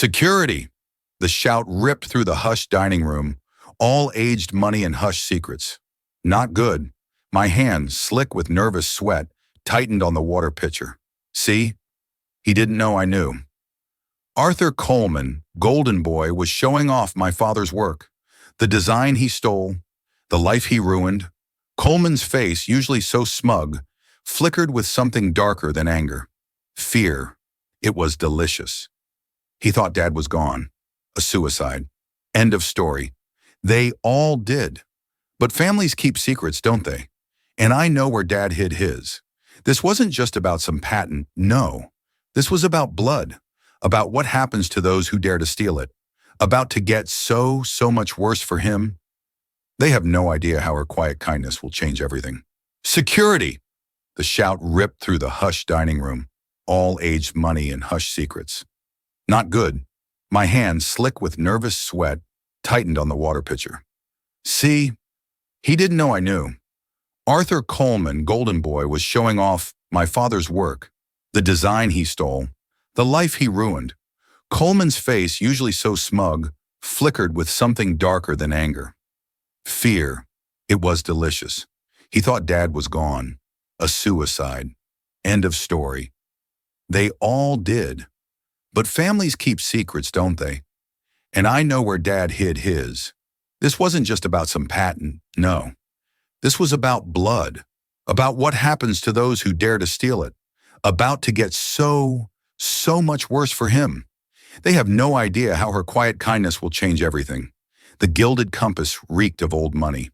Security! The shout ripped through the hushed dining room, all aged money and hush secrets. Not good. My hand, slick with nervous sweat, tightened on the water pitcher. See? He didn't know I knew. Arthur Coleman, Golden Boy, was showing off my father's work. The design he stole, the life he ruined. Coleman's face, usually so smug, flickered with something darker than anger. Fear. It was delicious. He thought Dad was gone. A suicide. End of story. They all did. But families keep secrets, don't they? And I know where Dad hid his. This wasn't just about some patent, no. This was about blood, about what happens to those who dare to steal it, about to get so much worse for him. They have no idea how her quiet kindness will change everything. Security! The shout ripped through the hushed dining room, all aged money and hush secrets. Not good. My hand, slick with nervous sweat, tightened on the water pitcher. See? He didn't know I knew. Arthur Coleman, Golden Boy, was showing off my father's work, the design he stole, the life he ruined. Coleman's face, usually so smug, flickered with something darker than anger. Fear. It was delicious. He thought Dad was gone. A suicide. End of story. They all did. But families keep secrets, don't they? And I know where Dad hid his. This wasn't just about some patent, no. This was about blood, about what happens to those who dare to steal it, about to get so much worse for him. They have no idea how her quiet kindness will change everything. The gilded compass reeked of old money.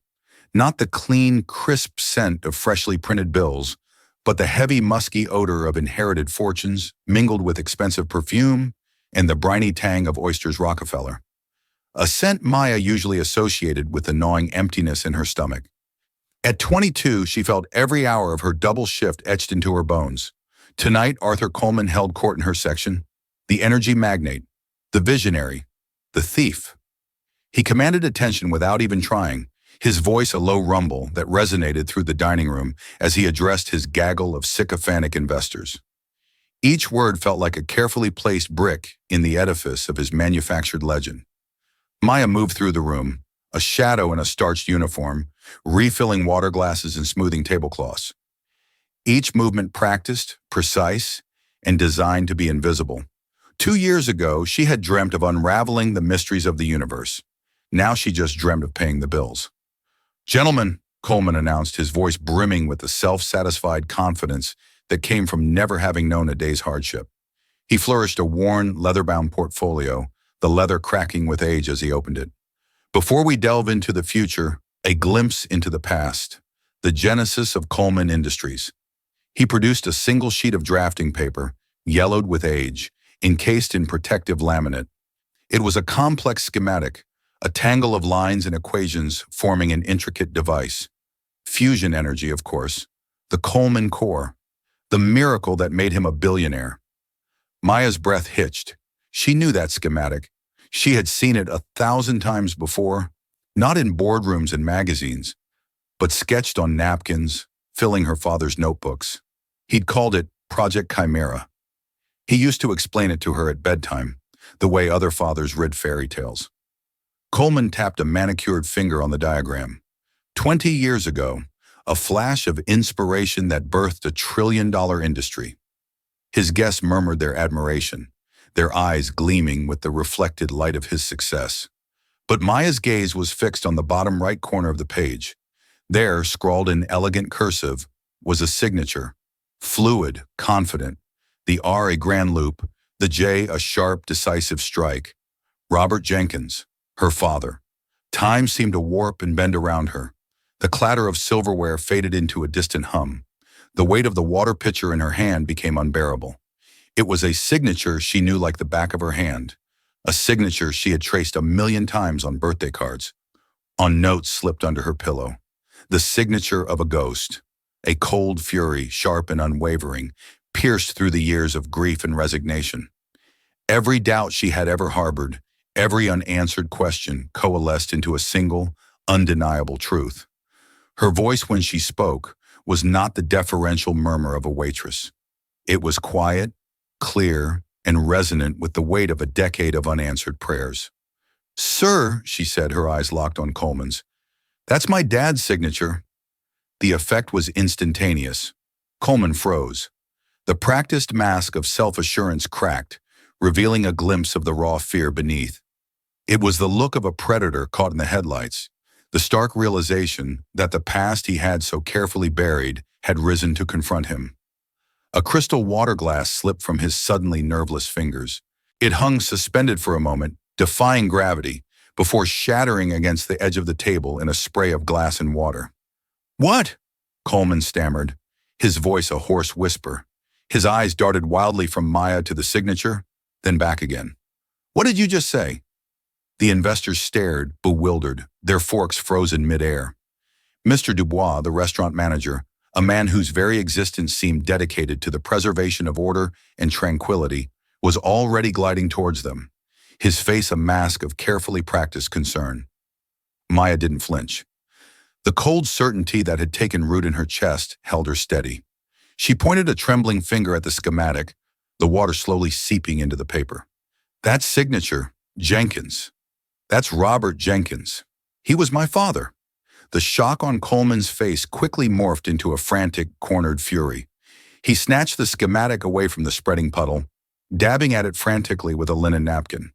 Not the clean, crisp scent of freshly printed bills, but the heavy, musky odor of inherited fortunes mingled with expensive perfume and the briny tang of Oysters Rockefeller. A scent Maya usually associated with the gnawing emptiness in her stomach. At 22, she felt every hour of her double shift etched into her bones. Tonight, Arthur Coleman held court in her section. The energy magnate, the visionary, the thief. He commanded attention without even trying, his voice a low rumble that resonated through the dining room as he addressed his gaggle of sycophantic investors. Each word felt like a carefully placed brick in the edifice of his manufactured legend. Maya moved through the room, a shadow in a starched uniform, refilling water glasses and smoothing tablecloths. Each movement practiced, precise, and designed to be invisible. 2 years ago, she had dreamt of unraveling the mysteries of the universe. Now she just dreamt of paying the bills. "Gentlemen," Coleman announced, his voice brimming with the self-satisfied confidence that came from never having known a day's hardship. He flourished a worn, leather-bound portfolio, the leather cracking with age as he opened it. "Before we delve into the future, a glimpse into the past, the genesis of Coleman Industries." He produced a single sheet of drafting paper, yellowed with age, encased in protective laminate. It was a complex schematic, a tangle of lines and equations forming an intricate device. Fusion energy, of course, the Coleman core, the miracle that made him a billionaire. Maya's breath hitched. She knew that schematic. She had seen it 1,000 times before, not in boardrooms and magazines, but sketched on napkins, filling her father's notebooks. He'd called it Project Chimera. He used to explain it to her at bedtime, the way other fathers read fairy tales. Coleman tapped a manicured finger on the diagram. 20 years ago, a flash of inspiration that birthed a trillion-dollar industry. His guests murmured their admiration, their eyes gleaming with the reflected light of his success. But Maya's gaze was fixed on the bottom right corner of the page. There, scrawled in elegant cursive, was a signature, fluid, confident, the R a grand loop, the J a sharp, decisive strike. Robert Jenkins, her father. Time seemed to warp and bend around her. The clatter of silverware faded into a distant hum. The weight of the water pitcher in her hand became unbearable. It was a signature she knew like the back of her hand, a signature she had traced 1,000,000 times on birthday cards, on notes slipped under her pillow. The signature of a ghost, a cold fury, sharp and unwavering, pierced through the years of grief and resignation. Every doubt she had ever harbored, every unanswered question coalesced into a single, undeniable truth. Her voice when she spoke was not the deferential murmur of a waitress. It was quiet, clear, and resonant with the weight of a decade of unanswered prayers. "Sir," she said, her eyes locked on Coleman's, "that's my dad's signature." The effect was instantaneous. Coleman froze. The practiced mask of self-assurance cracked, revealing a glimpse of the raw fear beneath. It was the look of a predator caught in the headlights, the stark realization that the past he had so carefully buried had risen to confront him. A crystal water glass slipped from his suddenly nerveless fingers. It hung suspended for a moment, defying gravity, before shattering against the edge of the table in a spray of glass and water. "What?" Coleman stammered, his voice a hoarse whisper. His eyes darted wildly from Maya to the signature, then back again. "What did you just say?" The investors stared, bewildered, their forks frozen midair. Mr. Dubois, the restaurant manager, a man whose very existence seemed dedicated to the preservation of order and tranquility, was already gliding towards them, his face a mask of carefully practiced concern. Maya didn't flinch. The cold certainty that had taken root in her chest held her steady. She pointed a trembling finger at the schematic, the water slowly seeping into the paper. "That signature, Jenkins. That's Robert Jenkins. He was my father." The shock on Coleman's face quickly morphed into a frantic, cornered fury. He snatched the schematic away from the spreading puddle, dabbing at it frantically with a linen napkin.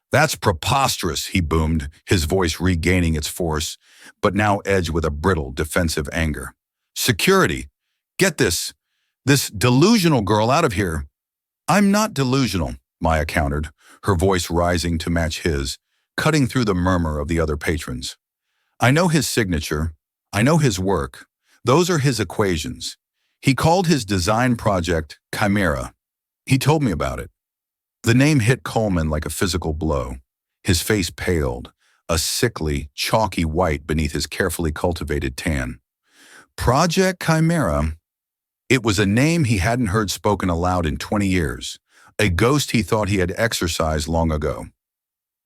"That's preposterous," he boomed, his voice regaining its force, but now edged with a brittle, defensive anger. "Security! Get this delusional girl out of here." "I'm not delusional," Maya countered, her voice rising to match his, cutting through the murmur of the other patrons. "I know his signature. I know his work. Those are his equations. He called his design project Chimera. He told me about it." The name hit Coleman like a physical blow. His face paled, a sickly, chalky white beneath his carefully cultivated tan. Project Chimera. It was a name he hadn't heard spoken aloud in 20 years, a ghost he thought he had exorcised long ago.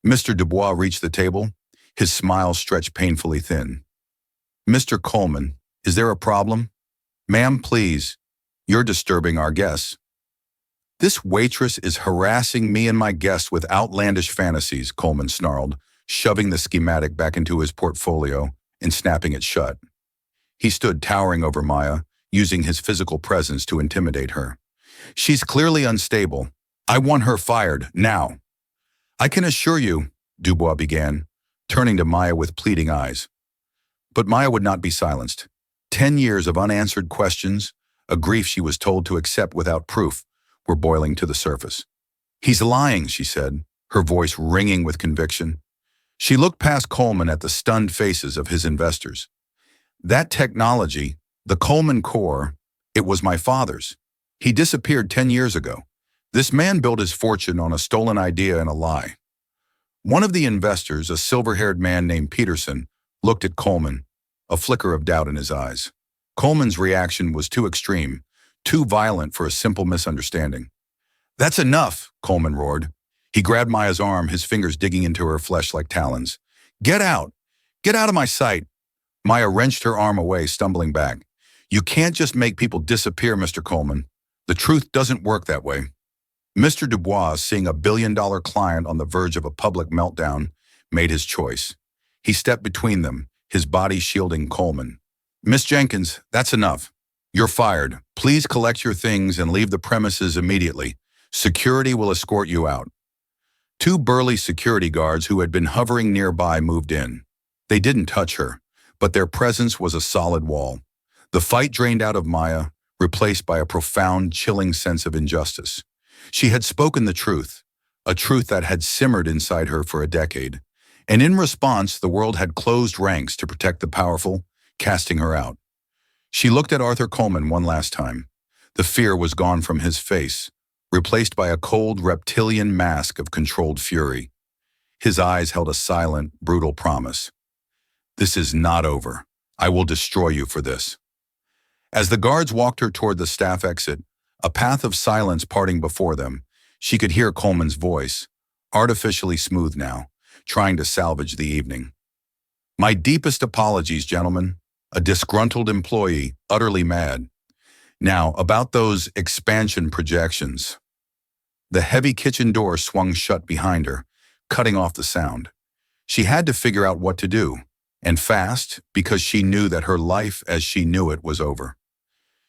Mr. Dubois reached the table, his smile stretched painfully thin. "Mr. Coleman, is there a problem?" "Ma'am, please. You're disturbing our guests." "This waitress is harassing me and my guests with outlandish fantasies," Coleman snarled, shoving the schematic back into his portfolio and snapping it shut. He stood towering over Maya, using his physical presence to intimidate her. "She's clearly unstable. I want her fired, now." "I can assure you," Dubois began, turning to Maya with pleading eyes. But Maya would not be silenced. 10 years of unanswered questions, a grief she was told to accept without proof, were boiling to the surface. "He's lying," she said, her voice ringing with conviction. She looked past Coleman at the stunned faces of his investors. "That technology, the Coleman core, it was my father's. He disappeared 10 years ago. This man built his fortune on a stolen idea and a lie." One of the investors, a silver-haired man named Peterson, looked at Coleman, a flicker of doubt in his eyes. Coleman's reaction was too extreme, too violent for a simple misunderstanding. "That's enough," Coleman roared. He grabbed Maya's arm, his fingers digging into her flesh like talons. "Get out! Get out of my sight!" Maya wrenched her arm away, stumbling back. "You can't just make people disappear, Mr. Coleman. The truth doesn't work that way." Mr. Dubois, seeing a billion-dollar client on the verge of a public meltdown, made his choice. He stepped between them, his body shielding Coleman. "Miss Jenkins, that's enough. You're fired. Please collect your things and leave the premises immediately. Security will escort you out." Two burly security guards who had been hovering nearby moved in. They didn't touch her, but their presence was a solid wall. The fight drained out of Maya, replaced by a profound, chilling sense of injustice. She had spoken the truth, a truth that had simmered inside her for a decade. And in response, the world had closed ranks to protect the powerful, casting her out. She looked at Arthur Coleman one last time. The fear was gone from his face, replaced by a cold, reptilian mask of controlled fury. His eyes held a silent, brutal promise. "This is not over. I will destroy you for this." As the guards walked her toward the staff exit, a path of silence parting before them, she could hear Coleman's voice, artificially smooth now, trying to salvage the evening. "My deepest apologies, gentlemen. A disgruntled employee, utterly mad. Now, about those expansion projections." The heavy kitchen door swung shut behind her, cutting off the sound. She had to figure out what to do, and fast, because she knew that her life as she knew it was over.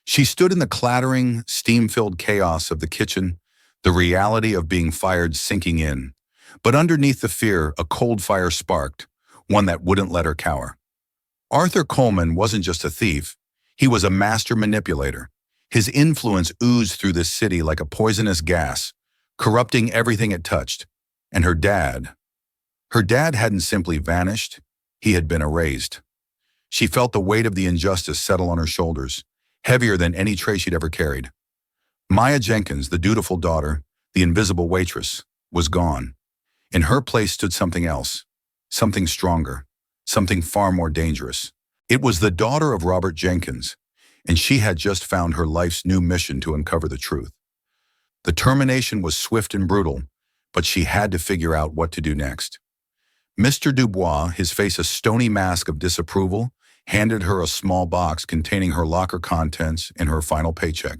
She stood in the clattering, steam-filled chaos of the kitchen, the reality of being fired sinking in. But underneath the fear, a cold fire sparked, one that wouldn't let her cower. Arthur Coleman wasn't just a thief, he was a master manipulator. His influence oozed through this city like a poisonous gas, corrupting everything it touched. And her dad hadn't simply vanished, he had been erased. She felt the weight of the injustice settle on her shoulders, heavier than any tray she'd ever carried. Maya Jenkins, the dutiful daughter, the invisible waitress, was gone. In her place stood something else, something stronger, something far more dangerous. It was the daughter of Robert Jenkins, and she had just found her life's new mission to uncover the truth. The termination was swift and brutal, but she had to figure out what to do next. Mr. Dubois, his face a stony mask of disapproval, handed her a small box containing her locker contents and her final paycheck.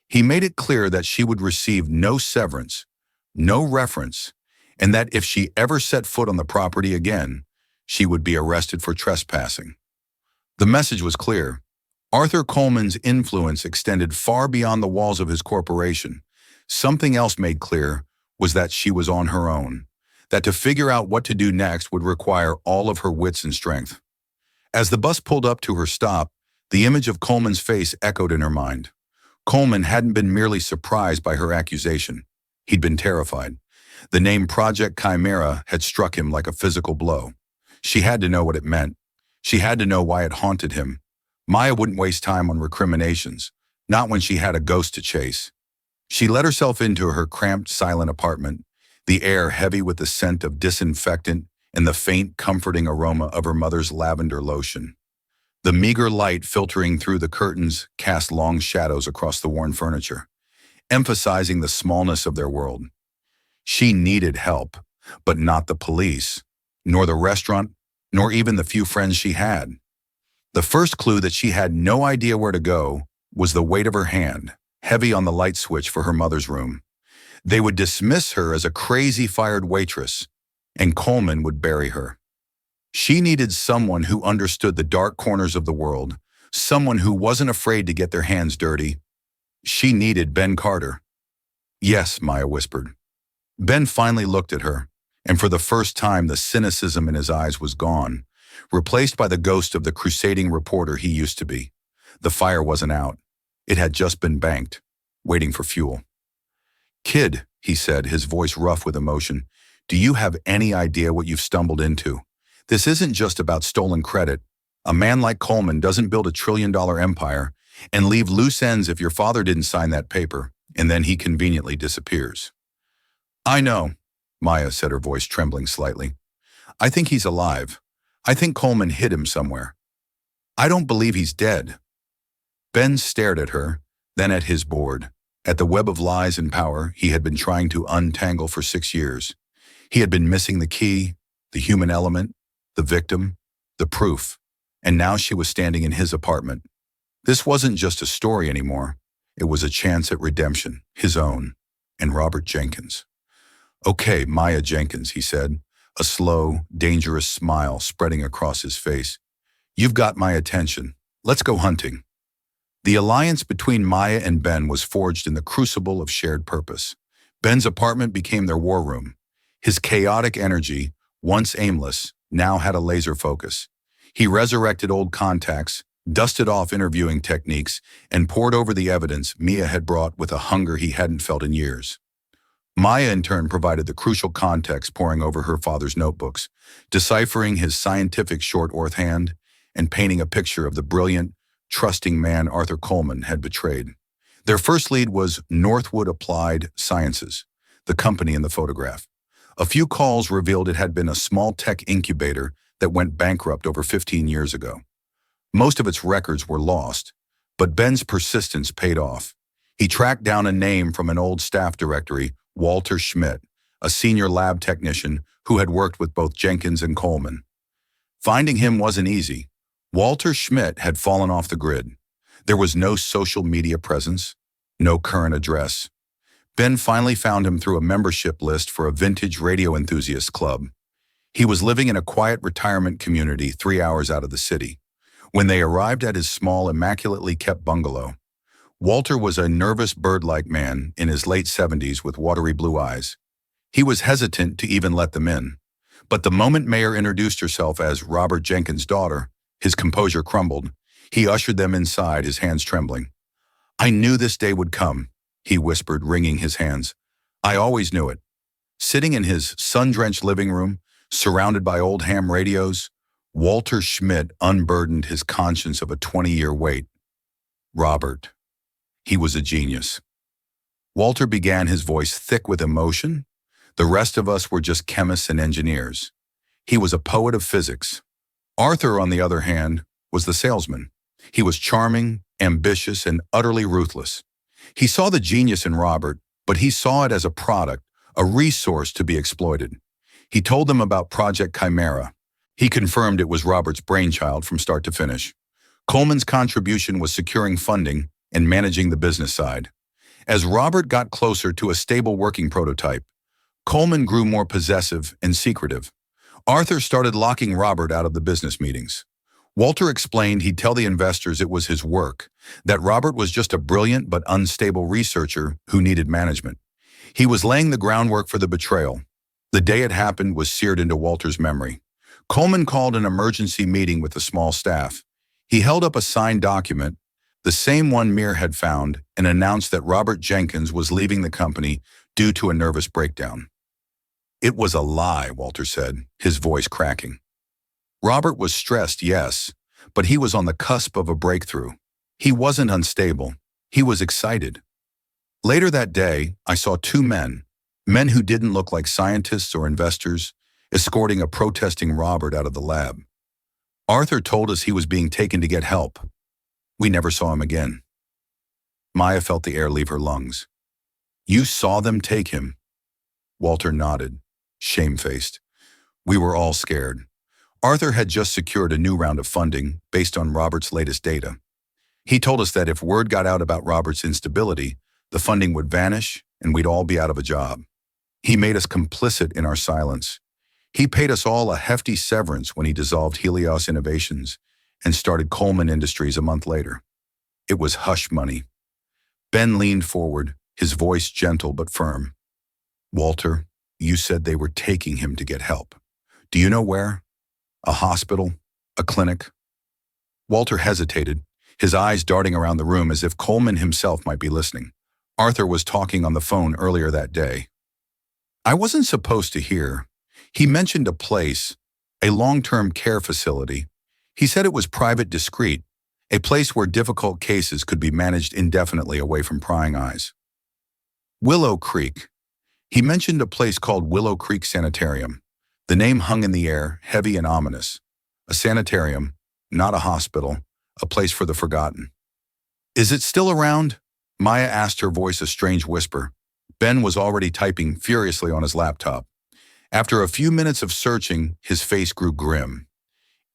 He made it clear that she would receive no severance, no reference, and that if she ever set foot on the property again, she would be arrested for trespassing. The message was clear. Arthur Coleman's influence extended far beyond the walls of his corporation. Something else made clear was that she was on her own, that to figure out what to do next would require all of her wits and strength. As the bus pulled up to her stop, the image of Coleman's face echoed in her mind. Coleman hadn't been merely surprised by her accusation. He'd been terrified. The name Project Chimera had struck him like a physical blow. She had to know what it meant. She had to know why it haunted him. Maya wouldn't waste time on recriminations, not when she had a ghost to chase. She let herself into her cramped, silent apartment, the air heavy with the scent of disinfectant and the faint, comforting aroma of her mother's lavender lotion. The meager light filtering through the curtains cast long shadows across the worn furniture, emphasizing the smallness of their world. She needed help, but not the police, nor the restaurant, nor even the few friends she had. The first clue that she had no idea where to go was the weight of her hand, heavy on the light switch for her mother's room. They would dismiss her as a crazy fired waitress, and Coleman would bury her. She needed someone who understood the dark corners of the world, someone who wasn't afraid to get their hands dirty. She needed Ben Carter. Yes, Maya whispered. Ben finally looked at her, and for the first time the cynicism in his eyes was gone, replaced by the ghost of the crusading reporter he used to be. The fire wasn't out. It had just been banked, waiting for fuel. "Kid," he said, his voice rough with emotion, "do you have any idea what you've stumbled into? This isn't just about stolen credit. A man like Coleman doesn't build $1 trillion empire and leave loose ends if your father didn't sign that paper, and then he conveniently disappears." "I know," Maya said, her voice trembling slightly. "I think he's alive. I think Coleman hid him somewhere. I don't believe he's dead." Ben stared at her, then at his board, at the web of lies and power he had been trying to untangle for 6 years. He had been missing the key, the human element, the victim, the proof, and now she was standing in his apartment. This wasn't just a story anymore. It was a chance at redemption, his own, and Robert Jenkins. "Okay, Maya Jenkins," he said, a slow, dangerous smile spreading across his face. "You've got my attention. Let's go hunting." The alliance between Maya and Ben was forged in the crucible of shared purpose. Ben's apartment became their war room. His chaotic energy, once aimless, now had a laser focus. He resurrected old contacts, dusted off interviewing techniques, and pored over the evidence Mia had brought with a hunger he hadn't felt in years. Maya, in turn, provided the crucial context, poring over her father's notebooks, deciphering his scientific shorthand, and painting a picture of the brilliant, trusting man Arthur Coleman had betrayed. Their first lead was Northwood Applied Sciences, the company in the photograph. A few calls revealed it had been a small tech incubator that went bankrupt over 15 years ago. Most of its records were lost, but Ben's persistence paid off. He tracked down a name from an old staff directory, Walter Schmidt, a senior lab technician who had worked with both Jenkins and Coleman. Finding him wasn't easy. Walter Schmidt had fallen off the grid. There was no social media presence, no current address. Ben finally found him through a membership list for a vintage radio enthusiast club. He was living in a quiet retirement community 3 hours out of the city. When they arrived at his small, immaculately kept bungalow, Walter was a nervous bird-like man in his late 70s with watery blue eyes. He was hesitant to even let them in. But the moment Mayer introduced herself as Robert Jenkins' daughter, his composure crumbled. He ushered them inside, his hands trembling. "I knew this day would come," he whispered, wringing his hands. "I always knew it." Sitting in his sun-drenched living room, surrounded by old ham radios, Walter Schmidt unburdened his conscience of a 20-year wait. Robert. He was a genius. Walter began, his voice thick with emotion. The rest of us were just chemists and engineers. He was a poet of physics. Arthur, on the other hand, was the salesman. He was charming, ambitious, and utterly ruthless. He saw the genius in Robert, but he saw it as a product, a resource to be exploited. He told them about Project Chimera. He confirmed it was Robert's brainchild from start to finish. Coleman's contribution was securing funding and managing the business side. As Robert got closer to a stable working prototype, Coleman grew more possessive and secretive. Arthur started locking Robert out of the business meetings. Walter explained he'd tell the investors it was his work, that Robert was just a brilliant but unstable researcher who needed management. He was laying the groundwork for the betrayal. The day it happened was seared into Walter's memory. Coleman called an emergency meeting with the small staff. He held up a signed document, the same one Mir had found, and announced that Robert Jenkins was leaving the company due to a nervous breakdown. "It was a lie," Walter said, his voice cracking. Robert was stressed, yes, but he was on the cusp of a breakthrough. He wasn't unstable. He was excited. Later that day, I saw two men who didn't look like scientists or investors, escorting a protesting Robert out of the lab. Arthur told us he was being taken to get help. We never saw him again. Maya felt the air leave her lungs. "You saw them take him?" Walter nodded, shamefaced. We were all scared. Arthur had just secured a new round of funding based on Robert's latest data. He told us that if word got out about Robert's instability, the funding would vanish and we'd all be out of a job. He made us complicit in our silence. He paid us all a hefty severance when he dissolved Helios Innovations and started Coleman Industries a month later. It was hush money. Ben leaned forward, his voice gentle but firm. "Walter, you said they were taking him to get help. Do you know where? A hospital? A clinic?" Walter hesitated, his eyes darting around the room as if Coleman himself might be listening. Arthur was talking on the phone earlier that day. I wasn't supposed to hear. He mentioned a place, a long-term care facility. He said it was private, discreet, a place where difficult cases could be managed indefinitely away from prying eyes. Willow Creek. He mentioned a place called Willow Creek Sanitarium. The name hung in the air, heavy and ominous. A sanitarium, not a hospital, a place for the forgotten. "Is it still around?" Maya asked, her voice a strange whisper. Ben was already typing furiously on his laptop. After a few minutes of searching, his face grew grim.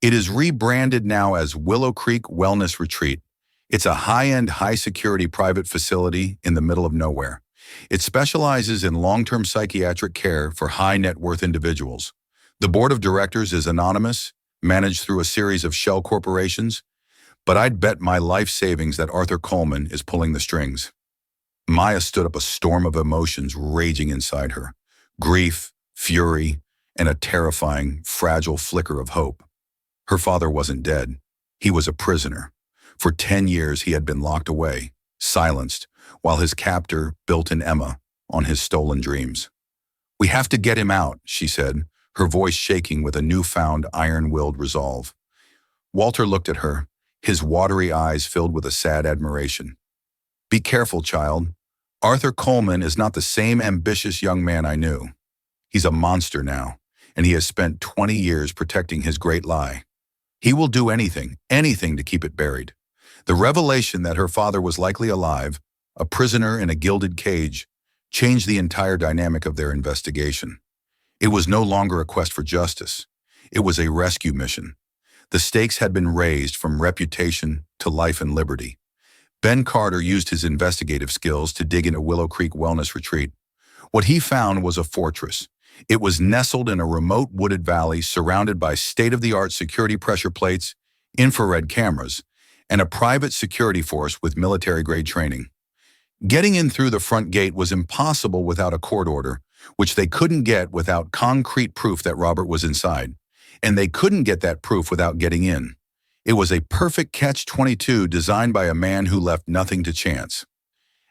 "It is rebranded now as Willow Creek Wellness Retreat. It's a high-end, high-security private facility in the middle of nowhere. It specializes in long-term psychiatric care for high-net-worth individuals. The board of directors is anonymous, managed through a series of shell corporations, but I'd bet my life savings that Arthur Coleman is pulling the strings." Maya stood up, a storm of emotions raging inside her. Grief, fury, and a terrifying, fragile flicker of hope. Her father wasn't dead. He was a prisoner. For 10 years he had been locked away, silenced, while his captor built an Emma on his stolen dreams. "We have to get him out," she said, her voice shaking with a newfound iron-willed resolve. Walter looked at her, his watery eyes filled with a sad admiration. "Be careful, child. Arthur Coleman is not the same ambitious young man I knew. He's a monster now, and he has spent 20 years protecting his great lie. He will do anything to keep it buried." The revelation that her father was likely alive, a prisoner in a gilded cage, changed the entire dynamic of their investigation. It was no longer a quest for justice. It was a rescue mission. The stakes had been raised from reputation to life and liberty. Ben Carter used his investigative skills to dig into Willow Creek Wellness Retreat. What he found was a fortress. It was nestled in a remote wooded valley surrounded by state-of-the-art security pressure plates, infrared cameras, and a private security force with military-grade training. Getting in through the front gate was impossible without a court order, which they couldn't get without concrete proof that Robert was inside. And they couldn't get that proof without getting in. It was a perfect catch-22 designed by a man who left nothing to chance.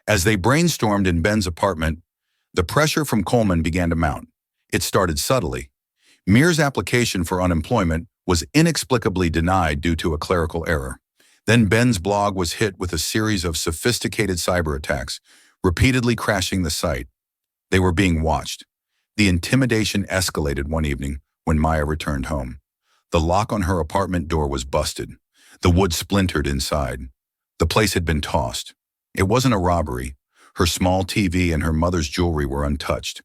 As they brainstormed in Ben's apartment, the pressure from Coleman began to mount. It started subtly. Mears' application for unemployment was inexplicably denied due to a clerical error. Then Ben's blog was hit with a series of sophisticated cyber attacks, repeatedly crashing the site. They were being watched. The intimidation escalated one evening when Maya returned home. The lock on her apartment door was busted. The wood splintered inside. The place had been tossed. It wasn't a robbery. Her small TV and her mother's jewelry were untouched.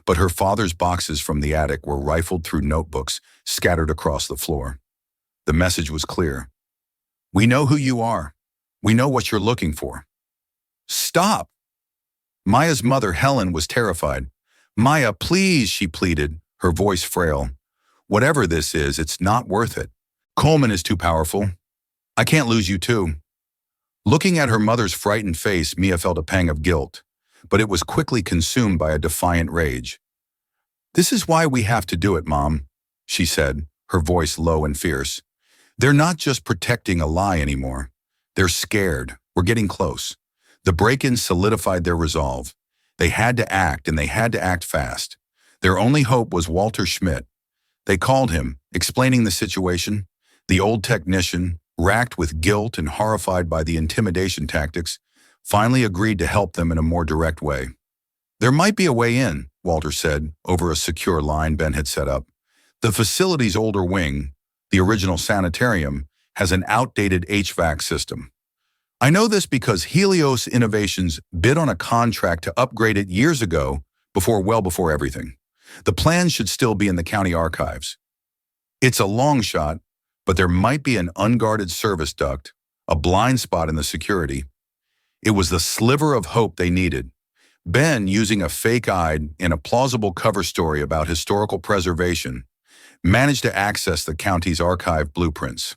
But her father's boxes from the attic were rifled through notebooks scattered across the floor. The message was clear. "We know who you are. We know what you're looking for." "Stop!" Maya's mother, Helen, was terrified. "Maya, please," she pleaded, her voice frail. "Whatever this is, it's not worth it. Coleman is too powerful. I can't lose you too." Looking at her mother's frightened face, Mia felt a pang of guilt, but it was quickly consumed by a defiant rage. "This is why we have to do it, Mom," she said, her voice low and fierce. "They're not just protecting a lie anymore. They're scared. We're getting close." The break-ins solidified their resolve. They had to act, and they had to act fast. Their only hope was Walter Schmidt. They called him, explaining the situation. The old technician, racked with guilt and horrified by the intimidation tactics, finally agreed to help them in a more direct way. "There might be a way in," Walter said, over a secure line Ben had set up. "The facility's older wing, the original sanitarium, has an outdated HVAC system. I know this because Helios Innovations bid on a contract to upgrade it years ago, well before everything. The plans should still be in the county archives. It's a long shot, but there might be an unguarded service duct, a blind spot in the security." It was the sliver of hope they needed. Ben, using a fake eye and a plausible cover story about historical preservation, managed to access the county's archive blueprints.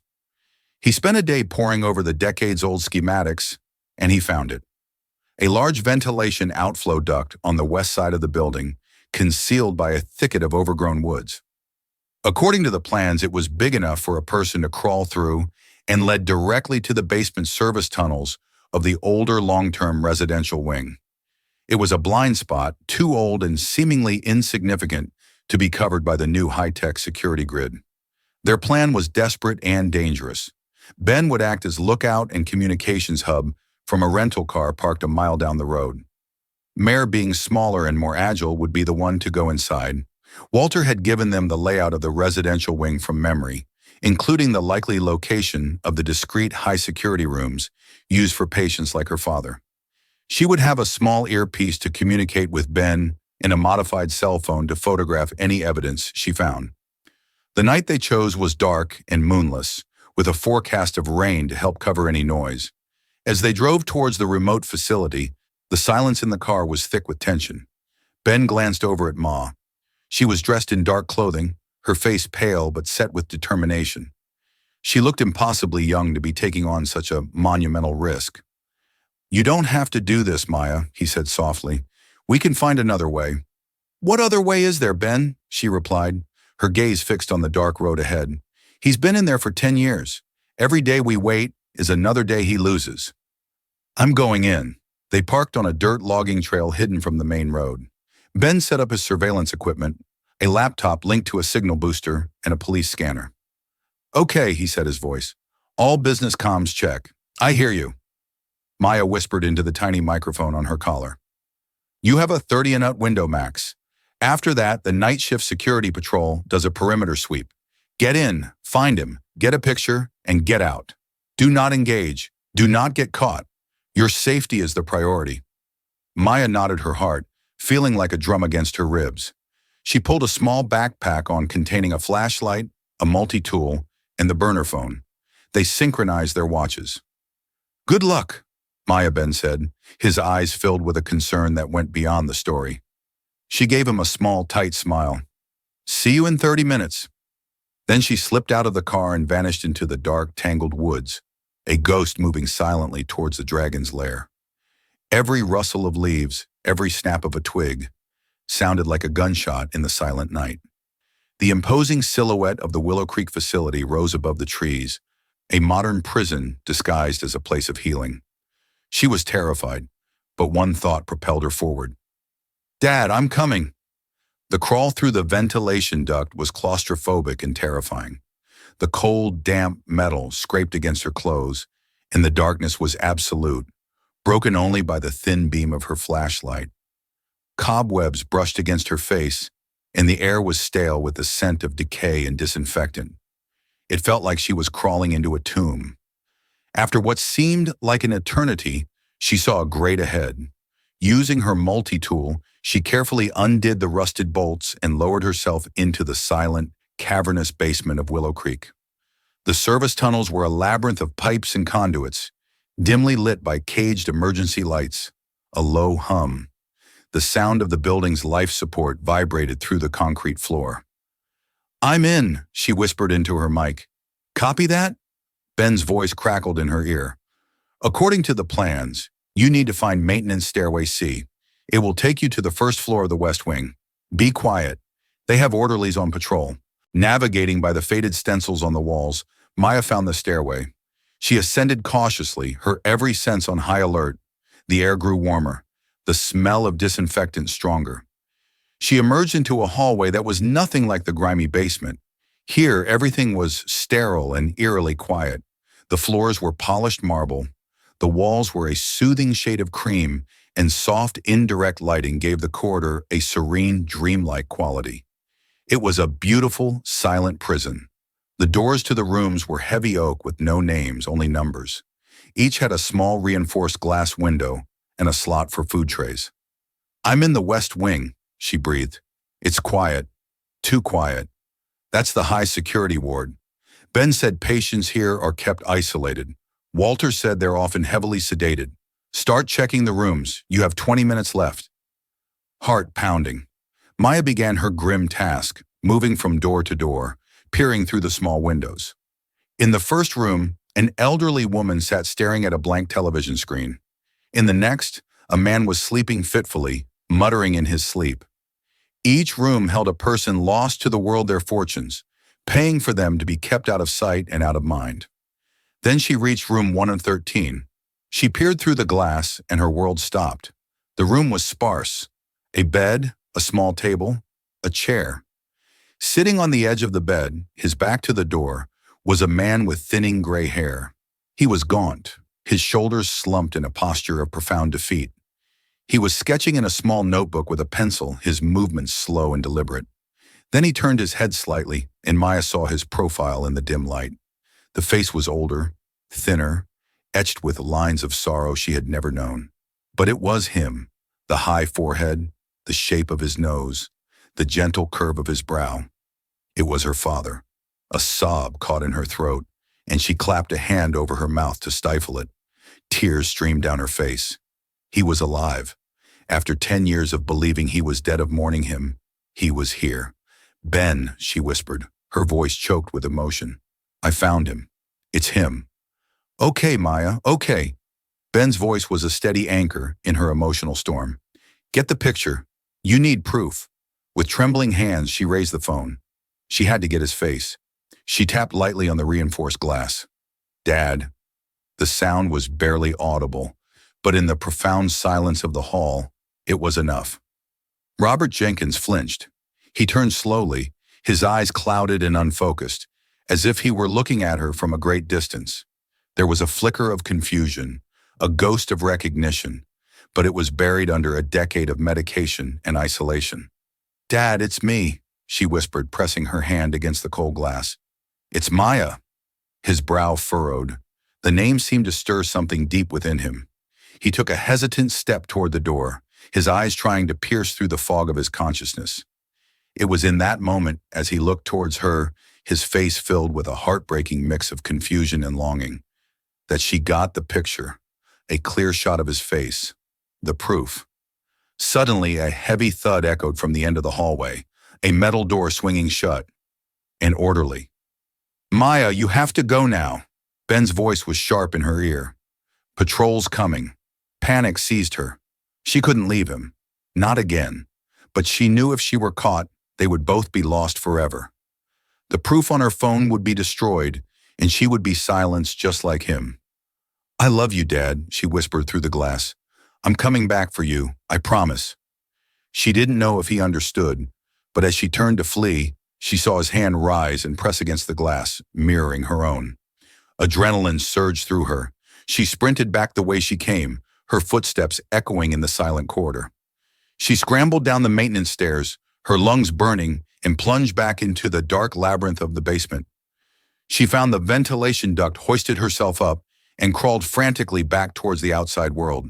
He spent a day poring over the decades-old schematics, and he found it. A large ventilation outflow duct on the west side of the building, concealed by a thicket of overgrown woods. According to the plans, it was big enough for a person to crawl through and led directly to the basement service tunnels of the older long-term residential wing. It was a blind spot, too old and seemingly insignificant to be covered by the new high-tech security grid. Their plan was desperate and dangerous. Ben would act as lookout and communications hub from a rental car parked a mile down the road. Mare, being smaller and more agile, would be the one to go inside. Walter had given them the layout of the residential wing from memory, including the likely location of the discrete high-security rooms used for patients like her father. She would have a small earpiece to communicate with Ben and a modified cell phone to photograph any evidence she found. The night they chose was dark and moonless, with a forecast of rain to help cover any noise. As they drove towards the remote facility, the silence in the car was thick with tension. Ben glanced over at Ma. She was dressed in dark clothing, her face pale but set with determination. She looked impossibly young to be taking on such a monumental risk. "You don't have to do this, Maya," he said softly. "We can find another way." "What other way is there, Ben?" she replied, her gaze fixed on the dark road ahead. "He's been in there for 10 years. Every day we wait is another day he loses." "I'm going in." They parked on a dirt logging trail hidden from the main road. Ben set up his surveillance equipment, a laptop linked to a signal booster and a police scanner. "Okay," he said, his voice. "All business comms check. I hear you." Maya whispered into the tiny microphone on her collar. "You have a 30 and up window max. After that, the night shift security patrol does a perimeter sweep. Get in, find him, get a picture, and get out. Do not engage. Do not get caught. Your safety is the priority." Maya nodded her heart, feeling like a drum against her ribs. She pulled a small backpack on containing a flashlight, a multi-tool, and the burner phone. They synchronized their watches. "Good luck." Maya, Ben said, his eyes filled with a concern that went beyond the story. She gave him a small, tight smile. See you in 30 minutes. Then she slipped out of the car and vanished into the dark, tangled woods, a ghost moving silently towards the dragon's lair. Every rustle of leaves, every snap of a twig, sounded like a gunshot in the silent night. The imposing silhouette of the Willow Creek facility rose above the trees, a modern prison disguised as a place of healing. She was terrified, but one thought propelled her forward. Dad, I'm coming. The crawl through the ventilation duct was claustrophobic and terrifying. The cold, damp metal scraped against her clothes, and the darkness was absolute, broken only by the thin beam of her flashlight. Cobwebs brushed against her face, and the air was stale with the scent of decay and disinfectant. It felt like she was crawling into a tomb. After what seemed like an eternity, she saw a grate ahead. Using her multi-tool, she carefully undid the rusted bolts and lowered herself into the silent, cavernous basement of Willow Creek. The service tunnels were a labyrinth of pipes and conduits, dimly lit by caged emergency lights. A low hum. The sound of the building's life support vibrated through the concrete floor. I'm in, she whispered into her mic. Copy that? Ben's voice crackled in her ear. According to the plans, you need to find maintenance stairway C. It will take you to the first floor of the West Wing. Be quiet. They have orderlies on patrol. Navigating by the faded stencils on the walls, Maya found the stairway. She ascended cautiously, her every sense on high alert. The air grew warmer, the smell of disinfectant stronger. She emerged into a hallway that was nothing like the grimy basement. Here, everything was sterile and eerily quiet. The floors were polished marble. The walls were a soothing shade of cream, and soft, indirect lighting gave the corridor a serene, dreamlike quality. It was a beautiful, silent prison. The doors to the rooms were heavy oak with no names, only numbers. Each had a small reinforced glass window and a slot for food trays. I'm in the West Wing, she breathed. It's quiet. Too quiet. That's the high security ward. Ben said patients here are kept isolated. Walter said they're often heavily sedated. Start checking the rooms. You have 20 minutes left. Heart pounding. Maya began her grim task, moving from door to door, peering through the small windows. In the first room, an elderly woman sat staring at a blank television screen. In the next, a man was sleeping fitfully, muttering in his sleep. Each room held a person lost to the world their fortunes, paying for them to be kept out of sight and out of mind. Then she reached room 113. She peered through the glass and her world stopped. The room was sparse. A bed, a small table, a chair. Sitting on the edge of the bed, his back to the door, was a man with thinning gray hair. He was gaunt, his shoulders slumped in a posture of profound defeat. He was sketching in a small notebook with a pencil, his movements slow and deliberate. Then he turned his head slightly, and Maya saw his profile in the dim light. The face was older, thinner, etched with lines of sorrow she had never known. But it was him, the high forehead, the shape of his nose, the gentle curve of his brow. It was her father. A sob caught in her throat, and she clapped a hand over her mouth to stifle it. Tears streamed down her face. He was alive. After 10 years of believing he was dead of mourning him, he was here. Ben, she whispered, her voice choked with emotion. I found him. It's him. Okay, Maya, okay. Ben's voice was a steady anchor in her emotional storm. Get the picture. You need proof. With trembling hands, she raised the phone. She had to get his face. She tapped lightly on the reinforced glass. Dad. The sound was barely audible, but in the profound silence of the hall, it was enough. Robert Jenkins flinched. He turned slowly, his eyes clouded and unfocused, as if he were looking at her from a great distance. There was a flicker of confusion, a ghost of recognition, but it was buried under a decade of medication and isolation. Dad, it's me, she whispered, pressing her hand against the cold glass. It's Maya. His brow furrowed. The name seemed to stir something deep within him. He took a hesitant step toward the door, his eyes trying to pierce through the fog of his consciousness. It was in that moment, as he looked towards her, his face filled with a heartbreaking mix of confusion and longing, that she got the picture. a clear shot of his face. The proof. Suddenly, a heavy thud echoed from the end of the hallway, a metal door swinging shut. An orderly. "Maya, you have to go now." Ben's voice was sharp in her ear. "Patrol's coming." Panic seized her. She couldn't leave him. Not again. But she knew if she were caught, they would both be lost forever. The proof on her phone would be destroyed, and she would be silenced just like him. "I love you, Dad," she whispered through the glass. "I'm coming back for you, I promise." She didn't know if he understood, but as she turned to flee, she saw his hand rise and press against the glass, mirroring her own. Adrenaline surged through her. She sprinted back the way she came, her footsteps echoing in the silent corridor. She scrambled down the maintenance stairs, her lungs burning, and plunged back into the dark labyrinth of the basement. She found the ventilation duct, hoisted herself up, and crawled frantically back towards the outside world.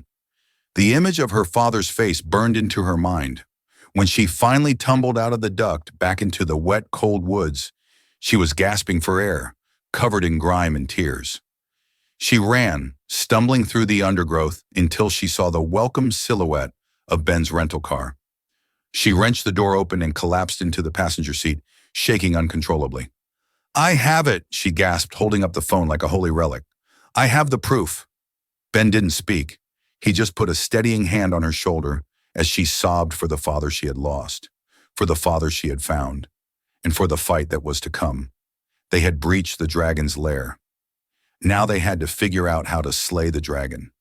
The image of her father's face burned into her mind. When she finally tumbled out of the duct back into the wet, cold woods, she was gasping for air, covered in grime and tears. She ran, stumbling through the undergrowth until she saw the welcome silhouette of Ben's rental car. She wrenched the door open and collapsed into the passenger seat, shaking uncontrollably. "I have it," she gasped, holding up the phone like a holy relic. "I have the proof." Ben didn't speak. He just put a steadying hand on her shoulder as she sobbed for the father she had lost, for the father she had found, and for the fight that was to come. They had breached the dragon's lair. Now they had to figure out how to slay the dragon.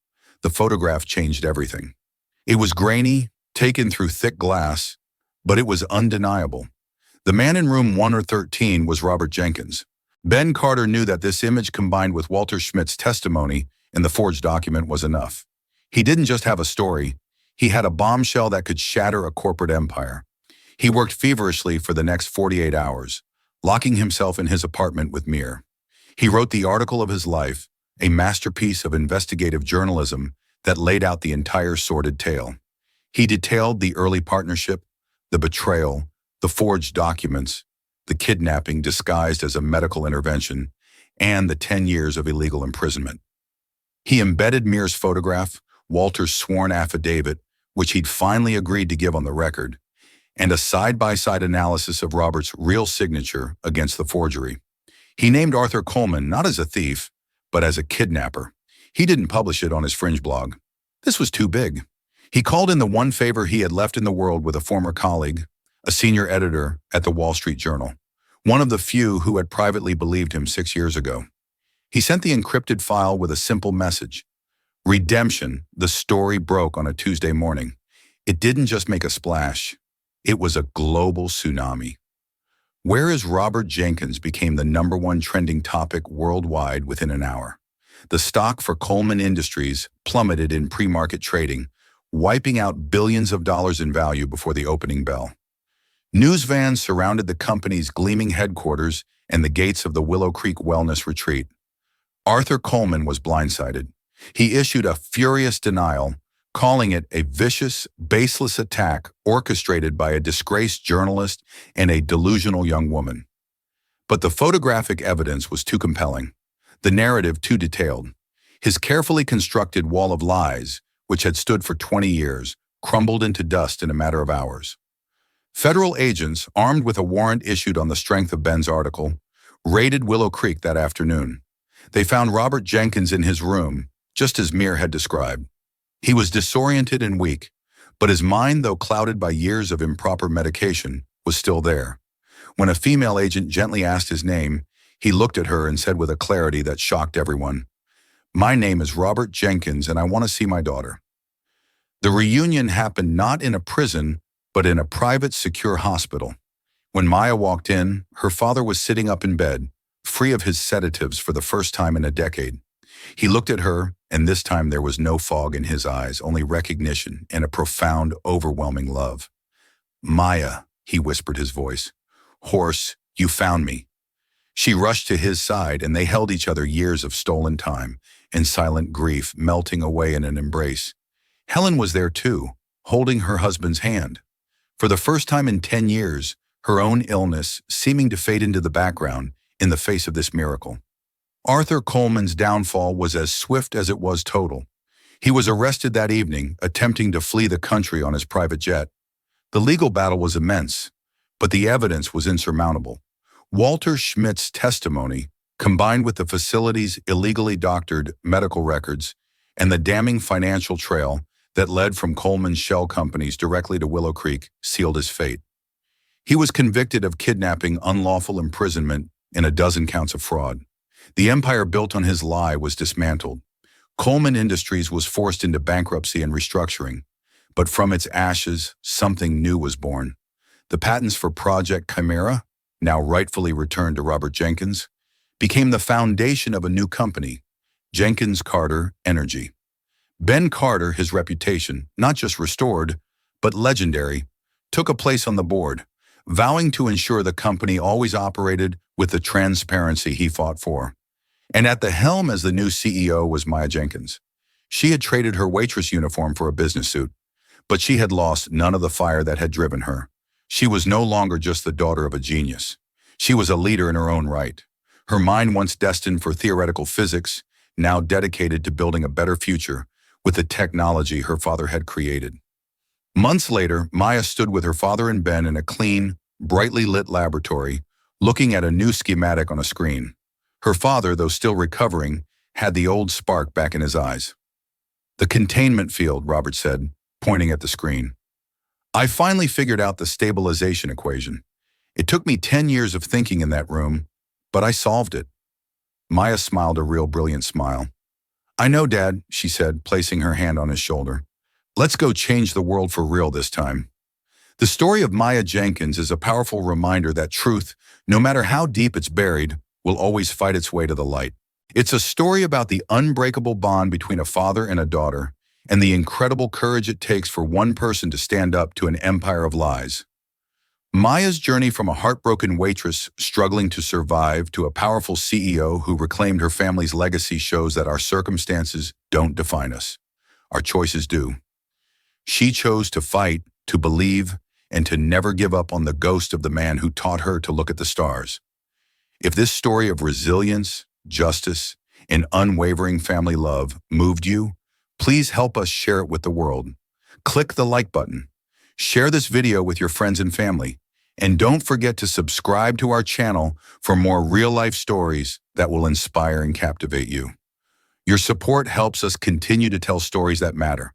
The photograph changed everything. It was grainy, taken through thick glass, but it was undeniable. The man in room 113 was Robert Jenkins. Ben Carter knew that this image combined with Walter Schmidt's testimony in the forged document was enough. He didn't just have a story, he had a bombshell that could shatter a corporate empire. He worked feverishly for the next 48 hours, locking himself in his apartment with Mir. He wrote the article of his life, a masterpiece of investigative journalism that laid out the entire sordid tale. He detailed the early partnership, the betrayal, the forged documents, the kidnapping disguised as a medical intervention, and the 10 years of illegal imprisonment. He embedded Mir's photograph, Walter's sworn affidavit, which he'd finally agreed to give on the record, and a side-by-side analysis of Robert's real signature against the forgery. He named Arthur Coleman not as a thief, but as a kidnapper. He didn't publish it on his fringe blog. This was too big. He called in the one favor he had left in the world with a former colleague, a senior editor at the Wall Street Journal, one of the few who had privately believed him 6 years ago. He sent the encrypted file with a simple message. Redemption, the story broke on a Tuesday morning. It didn't just make a splash. It was a global tsunami. Where is Robert Jenkins became the #1 trending topic worldwide within an hour. The stock for Coleman Industries plummeted in pre-market trading, wiping out billions of dollars in value before the opening bell. News vans surrounded the company's gleaming headquarters and the gates of the Willow Creek Wellness Retreat. Arthur Coleman was blindsided. He issued a furious denial, calling it a vicious, baseless attack orchestrated by a disgraced journalist and a delusional young woman. But the photographic evidence was too compelling, the narrative too detailed. His carefully constructed wall of lies, which had stood for 20 years, crumbled into dust in a matter of hours. Federal agents, armed with a warrant issued on the strength of Ben's article, raided Willow Creek that afternoon. They found Robert Jenkins in his room, just as Mir had described. He was disoriented and weak, but his mind, though clouded by years of improper medication, was still there. When a female agent gently asked his name, he looked at her and said with a clarity that shocked everyone, "My name is Robert Jenkins and I want to see my daughter." The reunion happened not in a prison, but in a private, secure hospital. When Maya walked in, her father was sitting up in bed, free of his sedatives for the first time in a decade. He looked at her, and this time there was no fog in his eyes, only recognition and a profound, overwhelming love. "Maya," he whispered, his voice. "Horse, you found me." She rushed to his side, and they held each other, years of stolen time and silent grief melting away in an embrace. Helen was there too, holding her husband's hand. For the first time in 10 years, her own illness seeming to fade into the background in the face of this miracle. Arthur Coleman's downfall was as swift as it was total. He was arrested that evening, attempting to flee the country on his private jet. The legal battle was immense, but the evidence was insurmountable. Walter Schmidt's testimony, combined with the facility's illegally doctored medical records and the damning financial trail that led from Coleman's shell companies directly to Willow Creek, sealed his fate. He was convicted of kidnapping, unlawful imprisonment, and a dozen counts of fraud. The empire built on his lie was dismantled. Coleman Industries was forced into bankruptcy and restructuring, but from its ashes, something new was born. The patents for Project Chimera, now rightfully returned to Robert Jenkins, became the foundation of a new company, Jenkins Carter Energy. Ben Carter, his reputation, not just restored, but legendary, took a place on the board, vowing to ensure the company always operated with the transparency he fought for. And at the helm as the new CEO was Maya Jenkins. She had traded her waitress uniform for a business suit, but she had lost none of the fire that had driven her. She was no longer just the daughter of a genius. She was a leader in her own right. Her mind, once destined for theoretical physics, now dedicated to building a better future with the technology her father had created. Months later, Maya stood with her father and Ben in a clean, brightly lit laboratory, looking at a new schematic on a screen. Her father, though still recovering, had the old spark back in his eyes. "The containment field," Robert said, pointing at the screen. "I finally figured out the stabilization equation. It took me 10 years of thinking in that room, but I solved it." Maya smiled a real brilliant smile. "I know, Dad," she said, placing her hand on his shoulder. "Let's go change the world for real this time." The story of Maya Jenkins is a powerful reminder that truth, no matter how deep it's buried, will always fight its way to the light. It's a story about the unbreakable bond between a father and a daughter, and the incredible courage it takes for one person to stand up to an empire of lies. Maya's journey from a heartbroken waitress struggling to survive to a powerful CEO who reclaimed her family's legacy shows that our circumstances don't define us. Our choices do. She chose to fight, to believe, and to never give up on the ghost of the man who taught her to look at the stars. If this story of resilience, justice, and unwavering family love moved you, please help us share it with the world. Click the like button. Share this video with your friends and family. And don't forget to subscribe to our channel for more real-life stories that will inspire and captivate you. Your support helps us continue to tell stories that matter.